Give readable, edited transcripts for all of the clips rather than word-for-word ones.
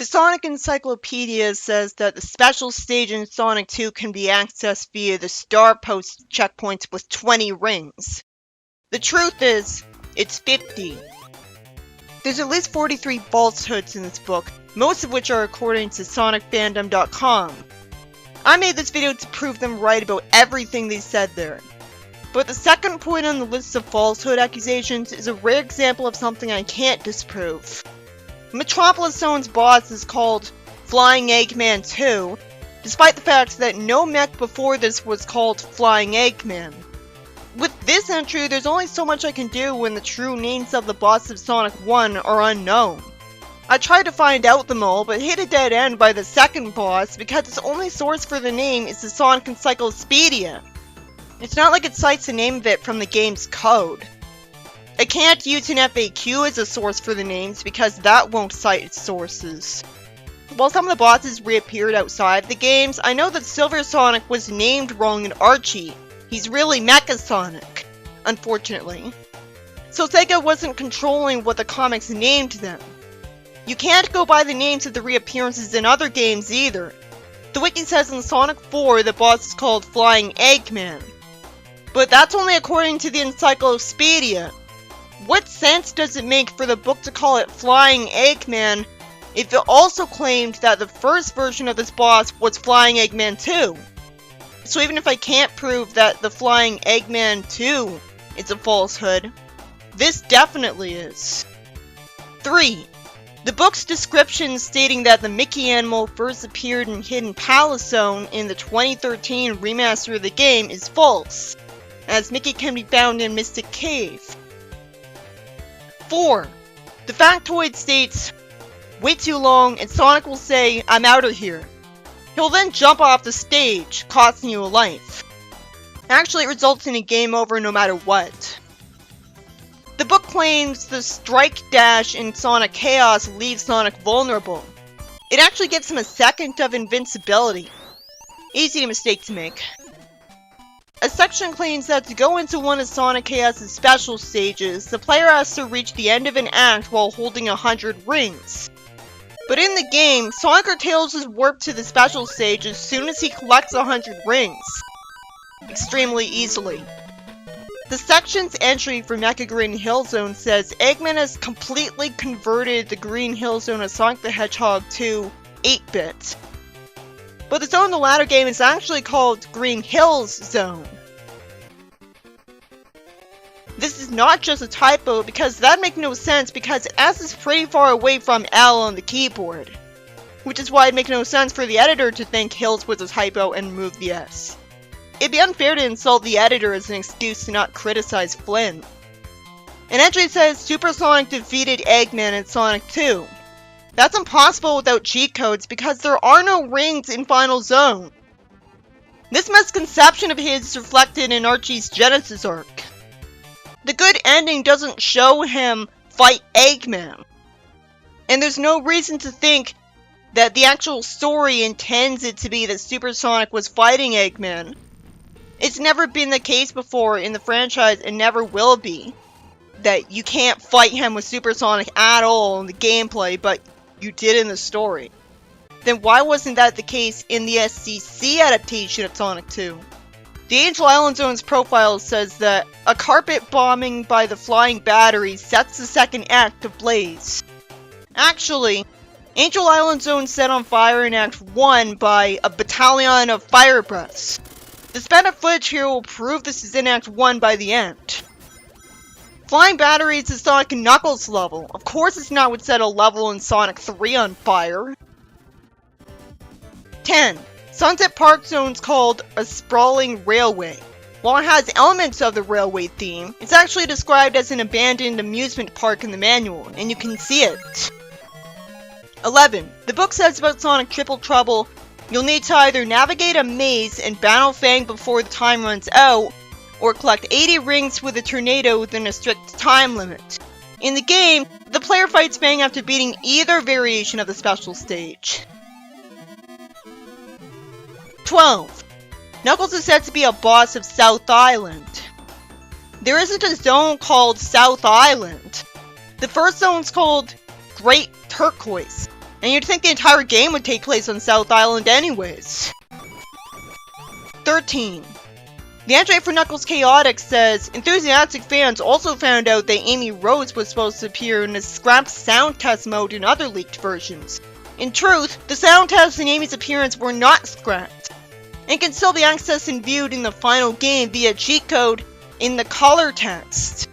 The Sonic Encyclopedia says that the special stage in Sonic 2 can be accessed via the Star Post checkpoints with 20 rings. The truth is, it's 50. There's at least 43 falsehoods in this book, most of which are according to SonicFandom.com. I made this video to prove them right about everything they said there. But the second point on the list of falsehood accusations is a rare example of something I can't disprove. Metropolis Zone's boss is called Flying Eggman 2, despite the fact that no mech before this was called Flying Eggman. With this entry, there's only so much I can do when the true names of the boss of Sonic 1 are unknown. I tried to find out them all, but hit a dead end by the second boss because its only source for the name is the Sonic Encyclospeedia. It's not like it cites the name of it from the game's code. I can't use an FAQ as a source for the names because that won't cite its sources. While some of the bosses reappeared outside the games, I know that Silver Sonic was named wrong in Archie. He's really Mecha Sonic, unfortunately. So Sega wasn't controlling what the comics named them. You can't go by the names of the reappearances in other games either. The wiki says in Sonic 4 the boss is called Flying Eggman. But that's only according to the Encyclopedia. What sense does it make for the book to call it Flying Eggman if it also claimed that the first version of this boss was Flying Eggman 2? So even if I can't prove that the Flying Eggman 2 is a falsehood, this definitely is. 3. The book's description stating that the Mickey animal first appeared in Hidden Palace Zone in the 2013 remaster of the game is false, as Mickey can be found in Mystic Cave. 4. The factoid states, "Wait too long and Sonic will say, 'I'm out of here.' He'll then jump off the stage, costing you a life. Actually, it results in a game over no matter what." The book claims the strike dash in Sonic Chaos leaves Sonic vulnerable. It actually gives him a second of invincibility. Easy mistake to make. A section claims that to go into one of Sonic Chaos' special stages, the player has to reach the end of an act while holding 100 rings. But in the game, Sonic or Tails is warped to the special stage as soon as he collects 100 rings. Extremely easily. The section's entry for Mecha Green Hill Zone says Eggman has completely converted the Green Hill Zone of Sonic the Hedgehog to 8-bit. But the zone in the latter game is actually called Green Hills Zone. This is not just a typo because that makes no sense because S is pretty far away from L on the keyboard. Which is why it makes no sense for the editor to think Hills was a typo and move the S. It'd be unfair to insult the editor as an excuse to not criticize Flynn. An entry says Super Sonic defeated Eggman in Sonic 2. That's impossible without cheat codes because there are no rings in Final Zone. This misconception of his is reflected in Archie's Genesis arc. The good ending doesn't show him fight Eggman. And there's no reason to think that the actual story intends it to be that Super Sonic was fighting Eggman. It's never been the case before in the franchise and never will be. That you can't fight him with Super Sonic at all in the gameplay, but you did in the story. Then why wasn't that the case in the SCC adaptation of Sonic 2? The Angel Island Zone's profile says that a carpet bombing by the flying battery sets the second act ablaze. Actually, Angel Island Zone set on fire in Act 1 by a battalion of fire breaths. The sped up footage here will prove this is in Act 1 by the end. Flying batteries is Sonic and Knuckles level. Of course it's not what set a level in Sonic 3 on fire. 10. Sunset Park Zone's called a sprawling railway. While it has elements of the railway theme, it's actually described as an abandoned amusement park in the manual, and you can see it. 11. The book says about Sonic Triple Trouble, you'll need to either navigate a maze and battle Fang before the time runs out, or collect 80 rings with a tornado within a strict time limit. In the game, the player fights Fang after beating either variation of the special stage. 12. Knuckles is said to be a boss of South Island. There isn't a zone called South Island. The first zone's called Great Turquoise, And you'd think the entire game would take place on South Island anyways. 13. The entry for Knuckles Chaotix says, enthusiastic fans also found out that Amy Rose was supposed to appear in a scrapped sound test mode in other leaked versions. In truth, the sound test and Amy's appearance were not scrapped, and can still be accessed and viewed in the final game via cheat code in the color text.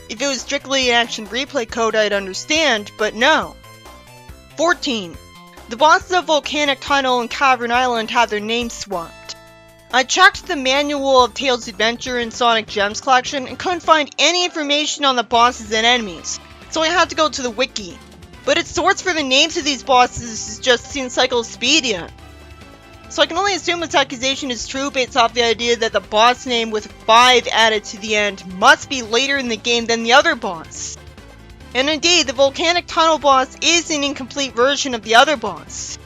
If it was strictly an action replay code, I'd understand, but no. 14. The bosses of Volcanic Tunnel and Cavern Island have their names swapped. I checked the manual of Tails' Adventure and Sonic Gems collection and couldn't find any information on the bosses and enemies, so I had to go to the wiki. But its source for the names of these bosses is just the Encyclospeedia. So I can only assume this accusation is true based off the idea that the boss name with 5 added to the end must be later in the game than the other boss. And indeed, the Volcanic Tunnel boss is an incomplete version of the other boss.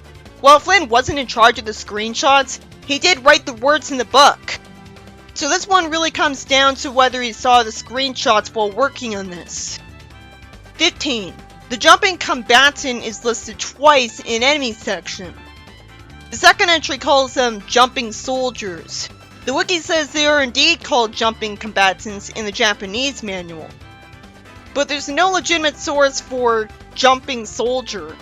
While Flynn wasn't in charge of the screenshots, he did write the words in the book. So this one really comes down to whether he saw the screenshots while working on this. 15. The jumping combatant is listed twice in enemy section. The second entry calls them jumping soldiers. The wiki says they are indeed called jumping combatants in the Japanese manual. But there's no legitimate source for jumping soldier.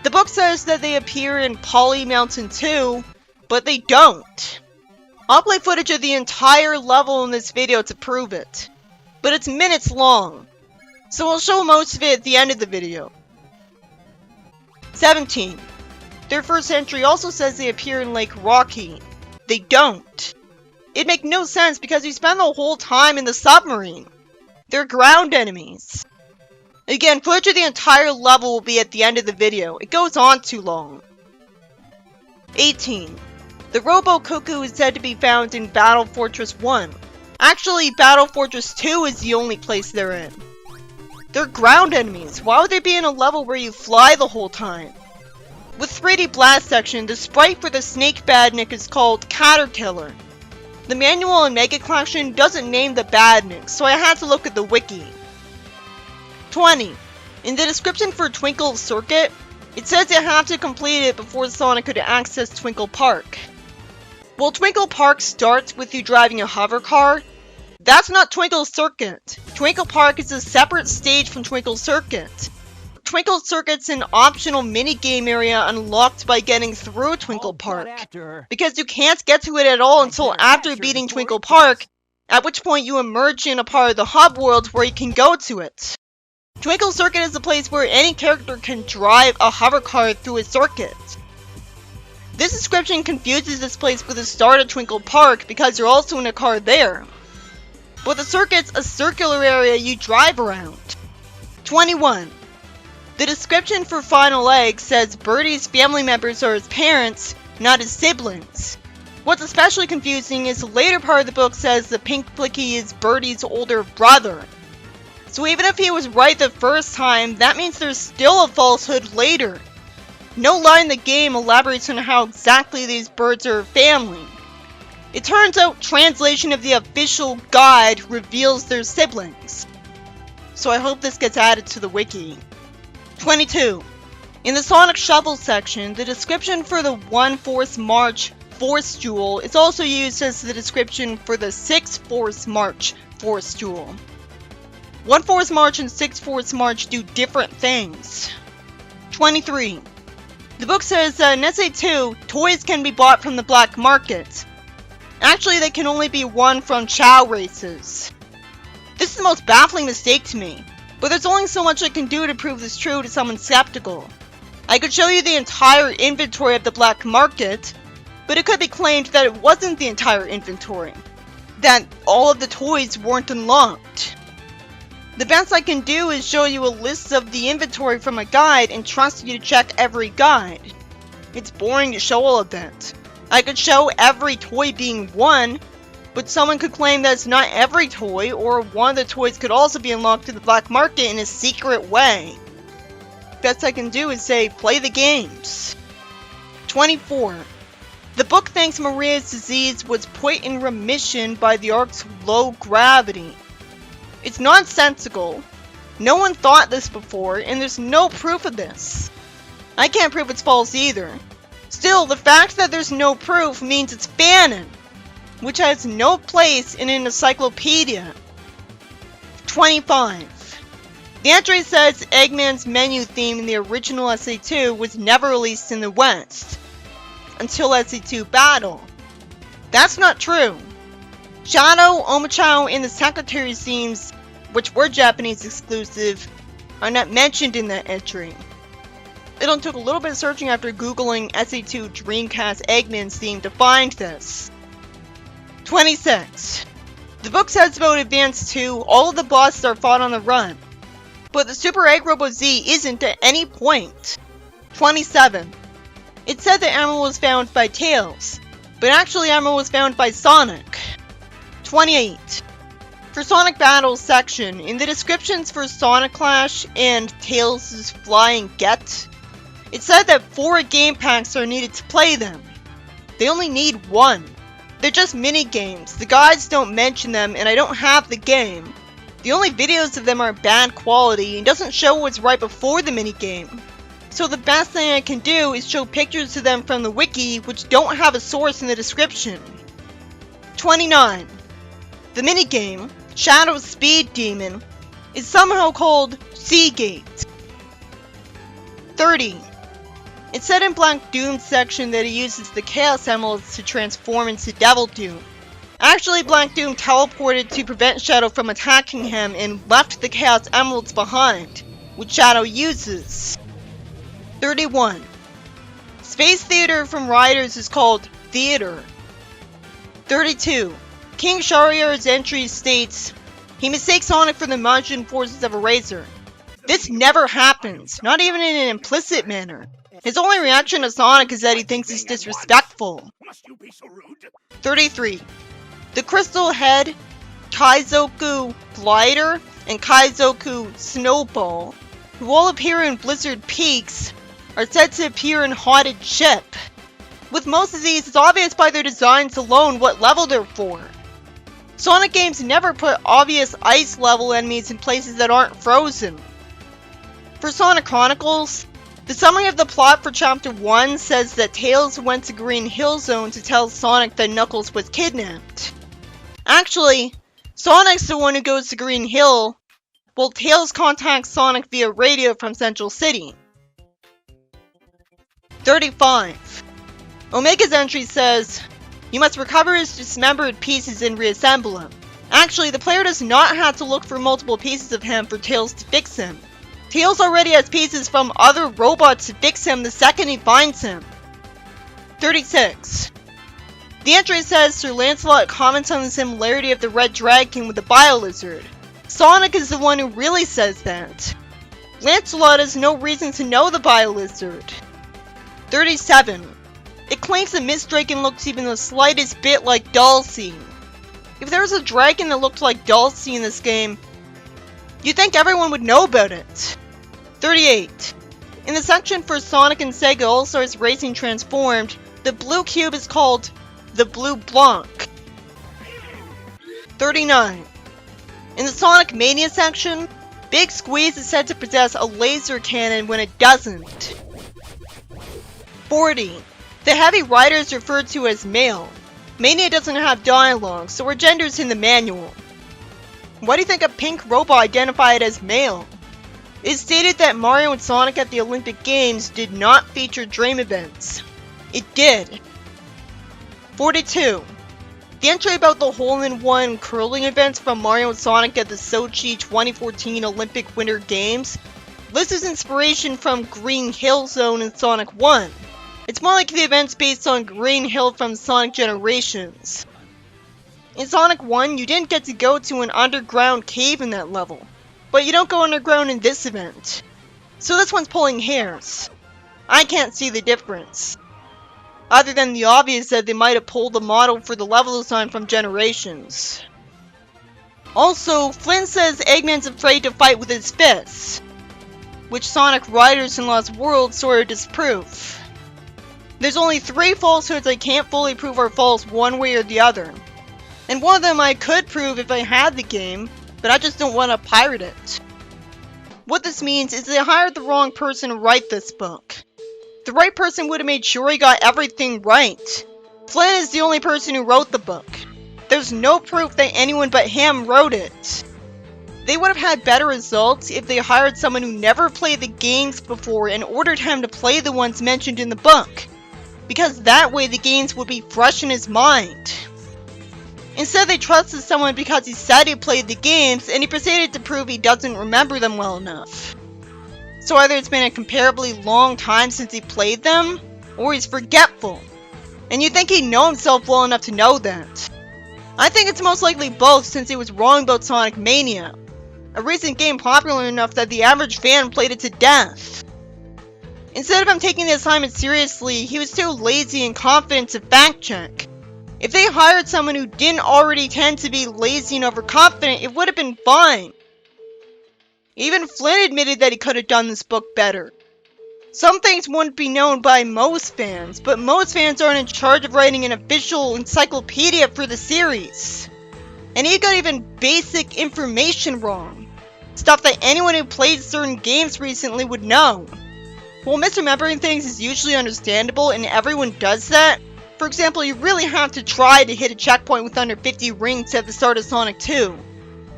The book says that they appear in Poly Mountain 2, but they don't. I'll play footage of the entire level in this video to prove it, but it's minutes long, so I'll show most of it at the end of the video. 17. Their first entry also says they appear in Lake Rocky. They don't. It'd make no sense because we spend the whole time in the submarine. They're ground enemies. Again, footage of the entire level will be at the end of the video. It goes on too long. 18. The Robo Cuckoo is said to be found in Battle Fortress 1. Actually, Battle Fortress 2 is the only place they're in. They're ground enemies. Why would they be in a level where you fly the whole time? With 3D Blast section, the sprite for the Snake Badnik is called Caterkiller. The manual and Mega Collection doesn't name the Badnik, so I had to look at the wiki. 20. In the description for Twinkle Circuit, it says you have to complete it before Sonic could access Twinkle Park. Well, Twinkle Park starts with you driving a hover car. That's not Twinkle Circuit. Twinkle Park is a separate stage from Twinkle Circuit. Twinkle Circuit's an optional minigame area unlocked by getting through Twinkle Park, because you can't get to it at all until after beating Twinkle Park, at which point you emerge in a part of the hub world where you can go to it. Twinkle Circuit is a place where any character can drive a hover car through a circuit. This description confuses this place with the start of Twinkle Park because you're also in a car there. But the circuit's a circular area you drive around. 21. The description for Final Egg says Birdie's family members are his parents, not his siblings. What's especially confusing is the later part of the book says the Pink Blicky is Birdie's older brother. So even if he was right the first time, that means there's still a falsehood later. No line in the game elaborates on how exactly these birds are family. It turns out translation of the official guide reveals their siblings. So I hope this gets added to the wiki. 22. In the Sonic Shovel section, the description for the 1 Force March Force Jewel is also used as the description for the 6 Force March Force Jewel. 1 Force March and 6 Force March do different things. 23. The book says that in SA2, toys can be bought from the black market. Actually, they can only be won from Chow races. This is the most baffling mistake to me, but there's only so much I can do to prove this true to someone skeptical. I could show you the entire inventory of the black market, but it could be claimed that it wasn't the entire inventory, that all of the toys weren't unlocked. The best I can do is show you a list of the inventory from a guide and trust you to check every guide. It's boring to show all of that. I could show every toy being won, but someone could claim that it's not every toy, or one of the toys could also be unlocked through the black market in a secret way. Best I can do is say, play the games. 24. The book thinks Maria's disease was put in remission by the Ark's low gravity. It's nonsensical. No one thought this before, and there's no proof of this. I can't prove it's false either. Still, the fact that there's no proof means it's fanon, which has no place in an encyclopedia. 25. The entry says Eggman's menu theme in the original SE2 was never released in the West until SE2 Battle. That's not true. Shadow, Omochao, and the Secretary themes, which were Japanese exclusive, are not mentioned in that entry. It only took a little bit of searching after googling SE2 Dreamcast Eggman's theme to find this. 26. The book says about Advance 2, all of the bosses are fought on the run, but the Super Egg Robo Z isn't at any point. 27. It said that Emerald was found by Tails, but actually Emerald was found by Sonic. 28. For Sonic Battles section, in the descriptions for Sonic Clash and Tails' Flying Get, it said that 4 game packs are needed to play them. They only need 1. They're just mini-games, the guides don't mention them, and I don't have the game. The only videos of them are bad quality and doesn't show what's right before the minigame. So the best thing I can do is show pictures of them from the wiki, which don't have a source in the description. 29. The minigame, Shadow's Speed Demon, is somehow called Seagate. 30. It said in Black Doom's section that he uses the Chaos Emeralds to transform into Devil Doom. Actually, Black Doom teleported to prevent Shadow from attacking him and left the Chaos Emeralds behind, which Shadow uses. 31. Space Theater from Riders is called Theater. 32. King Shariar's entry states, he mistakes Sonic for the Majin forces of Eraser. This never happens, not even in an implicit manner. His only reaction to Sonic is that he thinks he's disrespectful. 33. The Crystal Head, Kaizoku Glider, and Kaizoku Snowball, who all appear in Blizzard Peaks, are said to appear in Haunted Ship. With most of these, it's obvious by their designs alone what level they're for. Sonic games never put obvious ice level enemies in places that aren't frozen. For Sonic Chronicles, the summary of the plot for Chapter 1 says that Tails went to Green Hill Zone to tell Sonic that Knuckles was kidnapped. Actually, Sonic's the one who goes to Green Hill, while Tails contacts Sonic via radio from Central City. 35. Omega's entry says, you must recover his dismembered pieces and reassemble him. Actually, the player does not have to look for multiple pieces of him for Tails to fix him. Tails already has pieces from other robots to fix him the second he finds him. 36. The entry says Sir Lancelot comments on the similarity of the Red Dragon with the Bio-Lizard. Sonic is the one who really says that. Lancelot has no reason to know the Bio-Lizard. 37. It claims that Miss Dragon looks even the slightest bit like Dulcie. If there was a dragon that looked like Dulcie in this game, you'd think everyone would know about it. 38. In the section for Sonic and Sega All-Stars Racing Transformed, the blue cube is called the Blue Blanc. 39. In the Sonic Mania section, Big Squeeze is said to possess a laser cannon when it doesn't. 40. The Heavy Rider is referred to as male. Mania doesn't have dialogue, so her gender's in the manual. Why do you think a pink robot identified as male? It is stated that Mario and Sonic at the Olympic Games did not feature dream events. It did. 42. The entry about the hole-in-one curling events from Mario and Sonic at the Sochi 2014 Olympic Winter Games lists as inspiration from Green Hill Zone in Sonic 1. It's more like the events based on Green Hill from Sonic Generations. In Sonic 1, you didn't get to go to an underground cave in that level, but you don't go underground in this event. So this one's pulling hairs. I can't see the difference, other than the obvious that they might have pulled the model for the level design from Generations. Also, Flynn says Eggman's afraid to fight with his fists, which Sonic Riders and Lost World sort of disprove. There's only 3 falsehoods I can't fully prove are false one way or the other. And one of them I could prove if I had the game, but I just don't want to pirate it. What this means is they hired the wrong person to write this book. The right person would have made sure he got everything right. Flynn is the only person who wrote the book. There's no proof that anyone but him wrote it. They would have had better results if they hired someone who never played the games before and ordered him to play the ones mentioned in the book, because that way the games would be fresh in his mind. Instead, they trusted someone because he said he played the games and he proceeded to prove he doesn't remember them well enough. So either it's been a comparably long time since he played them, or he's forgetful. And you'd think he'd know himself well enough to know that. I think it's most likely both, since he was wrong about Sonic Mania, a recent game popular enough that the average fan played it to death. Instead of him taking the assignment seriously, he was too lazy and confident to fact check. If they hired someone who didn't already tend to be lazy and overconfident, it would have been fine. Even Flynn admitted that he could have done this book better. Some things wouldn't be known by most fans, but most fans aren't in charge of writing an official encyclopedia for the series. And he got even basic information wrong. Stuff that anyone who played certain games recently would know. While misremembering things is usually understandable and everyone does that, for example, you really have to try to hit a checkpoint with under 50 rings at the start of Sonic 2.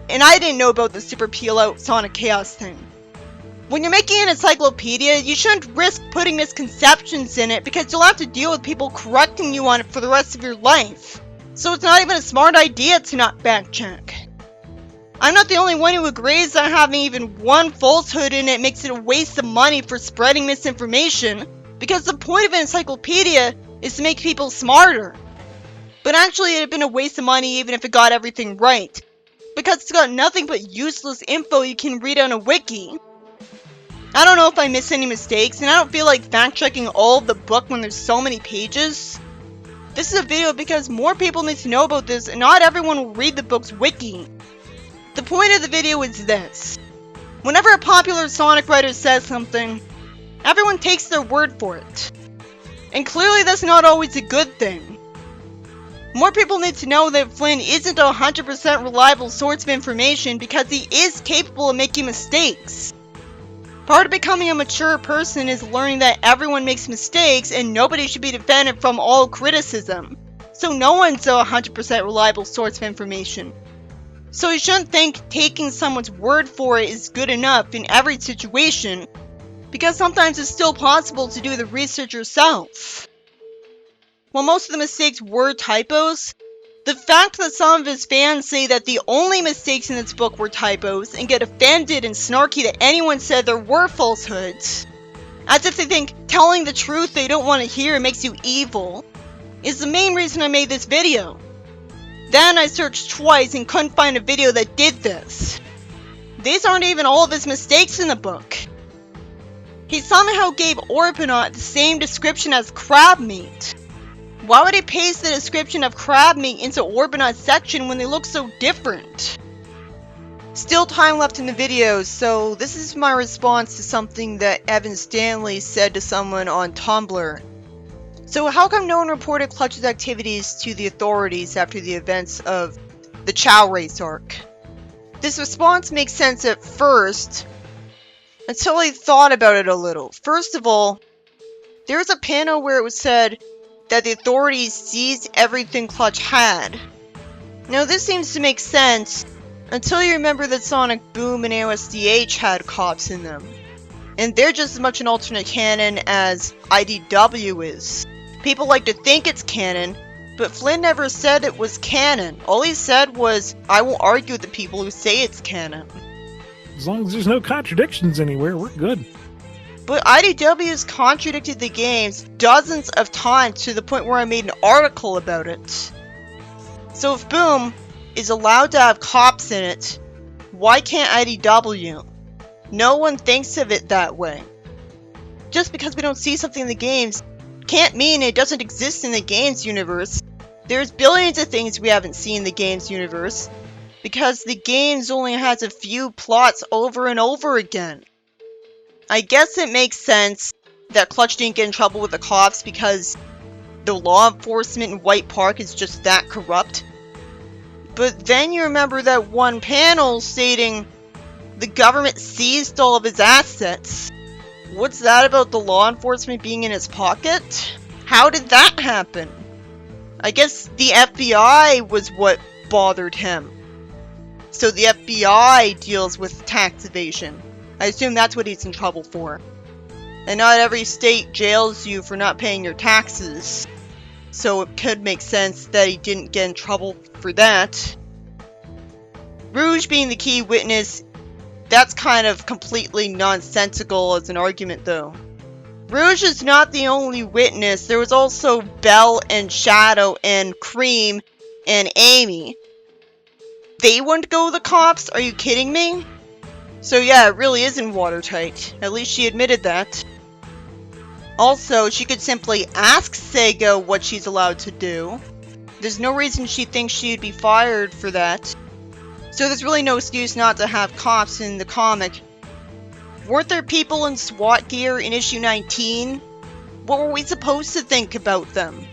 And I didn't know about the super peel out Sonic Chaos thing. When you're making an encyclopedia, you shouldn't risk putting misconceptions in it because you'll have to deal with people correcting you on it for the rest of your life. So it's not even a smart idea to not fact check. I'm not the only one who agrees that having even one falsehood in it makes it a waste of money for spreading misinformation, because the point of an encyclopedia is to make people smarter. But actually it'd have been a waste of money even if it got everything right, because it's got nothing but useless info you can read on a wiki. I don't know if I missed any mistakes, and I don't feel like fact checking all of the book when there's so many pages. This is a video because more people need to know about this, and not everyone will read the book's wiki. The point of the video is this. Whenever a popular Sonic writer says something, everyone takes their word for it. And clearly that's not always a good thing. More people need to know that Flynn isn't a 100% reliable source of information because he is capable of making mistakes. Part of becoming a mature person is learning that everyone makes mistakes and nobody should be defended from all criticism. So no one's a 100% reliable source of information. So you shouldn't think taking someone's word for it is good enough in every situation, because sometimes it's still possible to do the research yourself. While most of the mistakes were typos, the fact that some of his fans say that the only mistakes in this book were typos and get offended and snarky that anyone said there were falsehoods, as if they think telling the truth they don't want to hear makes you evil, is the main reason I made this video. Then I searched twice and couldn't find a video that did this. These aren't even all of his mistakes in the book. He somehow gave Orbinaut the same description as crab meat. Why would he paste the description of crab meat into Orbinaut's section when they look so different? Still time left in the video, so this is my response to something that Evan Stanley said to someone on Tumblr. So how come no one reported Clutch's activities to the authorities after the events of the Chow Race arc? This response makes sense at first, until I thought about it a little. First of all, there was a panel where it was said that the authorities seized everything Clutch had. Now this seems to make sense, until you remember that Sonic Boom and AOSDH had cops in them. And they're just as much an alternate canon as IDW is. People like to think it's canon, but Flynn never said it was canon. All he said was, I will argue with the people who say it's canon. As long as there's no contradictions anywhere, we're good. But IDW has contradicted the games dozens of times to the point where I made an article about it. So if Boom is allowed to have cops in it, why can't IDW? No one thinks of it that way. Just because we don't see something in the games can't mean it doesn't exist in the games universe. There's billions of things we haven't seen in the games universe, because the games only has a few plots over and over again. I guess it makes sense that Clutch didn't get in trouble with the cops because the law enforcement in White Park is just that corrupt. But then you remember that one panel stating the government seized all of his assets. What's that about the law enforcement being in his pocket? How did that happen? I guess the FBI was what bothered him. So the FBI deals with tax evasion. I assume that's what he's in trouble for. And not every state jails you for not paying your taxes. So it could make sense that he didn't get in trouble for that. Rouge being the key witness, that's kind of completely nonsensical as an argument though. Rouge is not the only witness. There was also Belle and Shadow and Cream and Amy. They wouldn't go to the cops? Are you kidding me? So yeah, it really isn't watertight. At least she admitted that. Also, she could simply ask Sega what she's allowed to do. There's no reason she thinks she'd be fired for that. So there's really no excuse not to have cops in the comic. Weren't there people in SWAT gear in issue 19? What were we supposed to think about them?